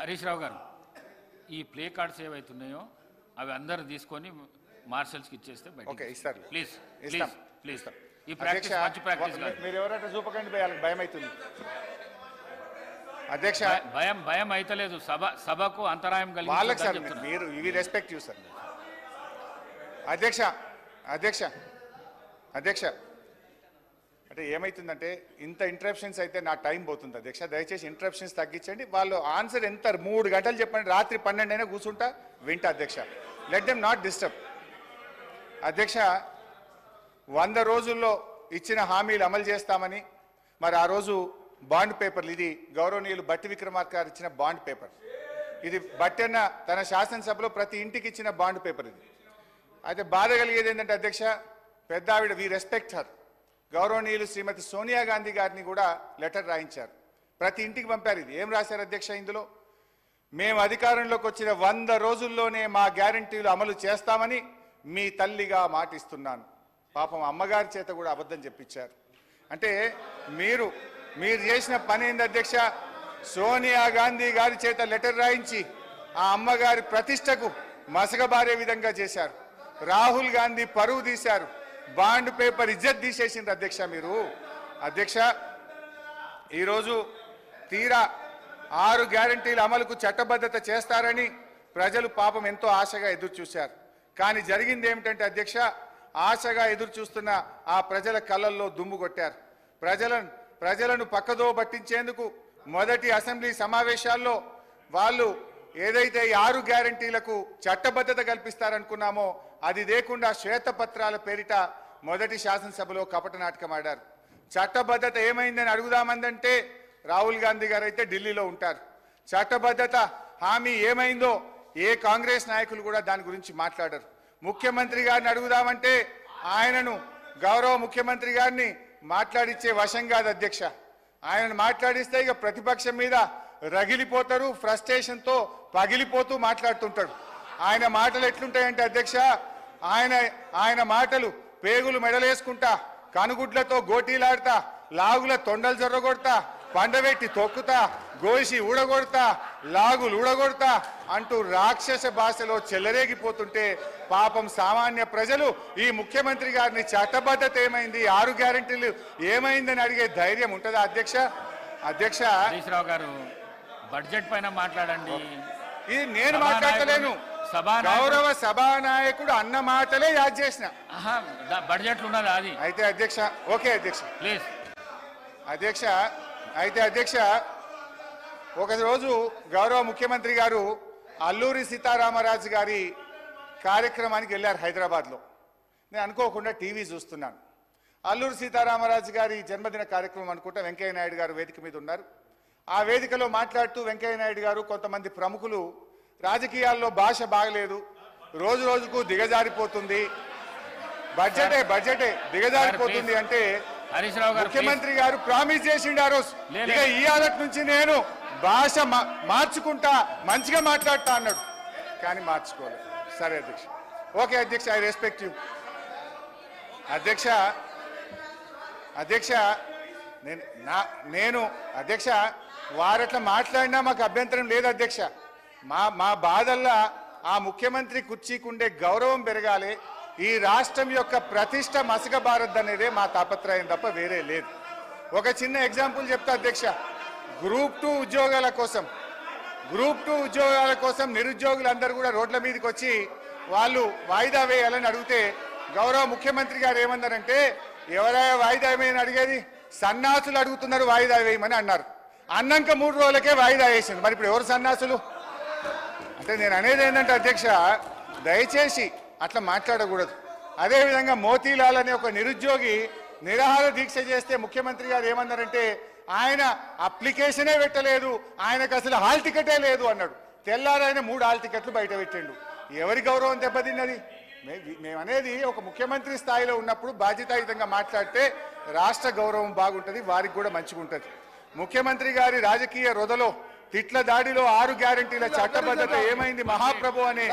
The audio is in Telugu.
హరీష్ రావు గారు ఈ ప్లే కార్డ్స్ ఏవైతున్నాయో అవి అందరూ తీసుకొని మార్షల్స్కి ఇచ్చేస్తే ఓకే ఇస్తారు ప్లీజ్ ఇస్తాం ప్లీజ్ ఈ ప్రాక్టీస్ మంచి ప్రాక్టీస్ మీరు ఎవరైనా చూపకండి భయం అవుతుంది అధ్యక్ష భయం అయితలేదు సభకు అంతరాయం వాళ్ళకి సార్ కలిగి మీరు ఇవి రెస్పెక్ట్ యూ సార్ అధ్యక్ష అధ్యక్ష అధ్యక్ష అంటే ఏమవుతుందంటే ఇంత ఇంటరప్షన్స్ అయితే నా టైం పోతుంది అధ్యక్ష దయచేసి ఇంటరప్షన్స్ తగ్గించండి వాళ్ళు ఆన్సర్ ఎంత 3 గంటలు చెప్పండి రాత్రి 12 అయినా కూర్చుంటా వింటా అధ్యక్ష లెట్ దెమ్ నాట్ డిస్టర్బ్ అధ్యక్ష 100 రోజుల్లో ఇచ్చిన హామీలు అమలు చేస్తామని మరి ఆ రోజు బాండ్ పేపర్లు ఇది గౌరవనీయులు బట్టి విక్రమార్క గారు ఇచ్చిన బాండ్ పేపర్ ఇది బట్టి అన్న తన శాసనసభలో ప్రతి ఇంటికి ఇచ్చిన బాండ్ పేపర్ ఇది అయితే బాధ కలిగేది ఏంటంటే అధ్యక్ష పెద్ద ఆవిడ వి రెస్పెక్ట్ హర్ గౌరవనీయులు శ్రీమతి సోనియా గాంధీ గారిని కూడా లెటర్ రాయించారు ప్రతి ఇంటికి పంపారు ఇది ఏం రాశారు అధ్యక్ష ఇందులో మేము అధికారంలోకి వచ్చిన 100 రోజుల్లోనే మా గ్యారంటీలు అమలు చేస్తామని మీ తల్లిగా మాటిస్తున్నాను పాపం అమ్మగారి చేత కూడా అబద్ధం చెప్పించారు అంటే మీరు చేసిన పని ఏంది అధ్యక్ష సోనియా గాంధీ గారి చేత లెటర్ రాయించి ఆ అమ్మగారి ప్రతిష్టకు మసకబారే విధంగా చేశారు రాహుల్ గాంధీ పరువు తీశారు బాండ్ పేపర్ ఇజ్జత్ తీసేసింది అధ్యక్ష మీరు అధ్యక్ష ఈరోజు తీరా 6 గ్యారంటీల అమలుకు చట్టబద్ధత చేస్తారని ప్రజలు పాపం ఎంతో ఆశగా ఎదురు చూశారు కానీ జరిగింది ఏమిటంటే అధ్యక్ష ఆశగా ఎదురు చూస్తున్న ఆ ప్రజల కళ్ళల్లో దుమ్ము కొట్టారు ప్రజలను పక్కదో పట్టించేందుకు మొదటి అసెంబ్లీ సమావేశాల్లో వాళ్ళు ఏదైతే 6 గ్యారంటీలకు చట్టబద్ధత కల్పిస్తారనుకున్నామో అది లేకుండా శ్వేతపత్రాల పేరిట మొదటి శాసనసభలో కపట నాటకం ఆడారు చట్టబద్ధత ఏమైందని అడుగుదామందంటే రాహుల్ గాంధీ గారు అయితే ఢిల్లీలో ఉంటారు చట్టబద్ధత హామీ ఏమైందో ఏ కాంగ్రెస్ నాయకులు కూడా దాని గురించి మాట్లాడరు ముఖ్యమంత్రి గారిని అడుగుదామంటే ఆయనను గౌరవ ముఖ్యమంత్రి గారిని మాట్లాడిచ్చే వశం కాదు అధ్యక్ష ఆయనను మాట్లాడిస్తే ఇక ప్రతిపక్షం మీద రగిలిపోతారు ఫ్రస్ట్రేషన్తో పగిలిపోతూ మాట్లాడుతుంటాడు ఆయన మాటలు ఎట్లుంటాయంటే అధ్యక్ష ఆయన మాటలు పేగులు మెడలేసుకుంటా కనుగుడ్లతో గోటీలాడతా లాగుల తొండలు జొర్రగొడతా పండబెట్టి తొక్కుతా గోసి ఊడగొడతా లాగులు ఊడగొడతా అంటూ రాక్షస భాషలో చెలరేగిపోతుంటే పాపం సామాన్య ప్రజలు ఈ ముఖ్యమంత్రి గారిని చట్టబద్ధత ఏమైంది 6 గ్యారెంటీలు ఏమైందని అడిగే ధైర్యం ఉంటుందా అధ్యక్ష అధ్యక్ష హరీష్ రావు గారు బడ్జెట్ పైన మాట్లాడండి ఇది నేను మాట్లాడలేను గౌరవ సభానాయకుడు అన్న మాటలే యాద్ చేసిన బడ్జెట్ ఉన్నది అది అయితే అధ్యక్ష ఓకే అధ్యక్ష ప్లీజ్ అధ్యక్ష అయితే అధ్యక్ష ఒకరోజు గౌరవ ముఖ్యమంత్రి గారు అల్లూరి సీతారామరాజు గారి కార్యక్రమానికి వెళ్ళారు హైదరాబాద్లో నేను అనుకోకుండా టీవీ చూస్తున్నాను అల్లూరి సీతారామరాజు గారి జన్మదిన కార్యక్రమం అనుకుంటా వెంకయ్య నాయుడు గారు వేదిక మీద ఉన్నారు ఆ వేదికలో మాట్లాడుతూ వెంకయ్య నాయుడు గారు కొంతమంది ప్రముఖులు రాజకీయాల్లో భాష బాగలేదు రోజు రోజుకు దిగజారిపోతుంది బడ్జెటే దిగజారిపోతుంది అంటే ముఖ్యమంత్రి గారు ప్రామిస్ చేసిండు ఆ రోజు ఇక ఈ ఆలట్ నుంచి నేను భాష మార్చుకుంటా మంచిగా మాట్లాడతా అన్నాడు కానీ మార్చుకోలేదు సరే అధ్యక్ష ఓకే అధ్యక్ష ఐ రెస్పెక్ట్ యూ అధ్యక్ష అధ్యక్ష నేను అధ్యక్ష వారట్లా మాట్లాడినా మాకు అభ్యంతరం లేదు అధ్యక్ష మా బాధల్లా ఆ ముఖ్యమంత్రి కుర్చీకుండే గౌరవం పెరగాలి ఈ రాష్ట్రం యొక్క ప్రతిష్ట మసకబారద్దనేదే మా తాపత్రయం తప్ప వేరే లేదు ఒక చిన్న ఎగ్జాంపుల్ చెప్తా అధ్యక్ష గ్రూప్ 2 ఉద్యోగాల కోసం నిరుద్యోగులందరూ కూడా రోడ్ల మీదకి వచ్చి వాళ్ళు వాయిదా వేయాలని అడిగితే గౌరవ ముఖ్యమంత్రి గారు ఏమన్నారంటే ఎవరైనా వాయిదా వేయమని అడిగేది సన్నాసులు అడుగుతున్నారు వాయిదా వేయమని అన్నారు అన్నాక 3 రోజులకే వాయిదా వేసింది మరి ఇప్పుడు ఎవరు సన్నాసులు అంటే నేను అనేది ఏంటంటే అధ్యక్ష దయచేసి అట్లా మాట్లాడకూడదు అదేవిధంగా మోతీలాల్ అనే ఒక నిరుద్యోగి నిరాహార దీక్ష చేస్తే ముఖ్యమంత్రి గారు ఏమన్నారంటే ఆయన అప్లికేషనే పెట్టలేదు ఆయనకు అసలు హాల్ టికెటే లేదు అన్నాడు తెల్లారైన 3 హాల్ టికెట్లు బయట పెట్టిండు ఎవరి గౌరవం దెబ్బతిన్నది మేమనేది ఒక ముఖ్యమంత్రి స్థాయిలో ఉన్నప్పుడు బాధ్యతాయుతంగా మాట్లాడితే రాష్ట్ర గౌరవం బాగుంటుంది వారికి కూడా మంచిగా ఉంటుంది ముఖ్యమంత్రి గారి రాజకీయ రొదలో తిట్ల దాడిలో 6 గ్యారెంటీల చట్టబద్ధత ఏమైంది మహాప్రభు అనే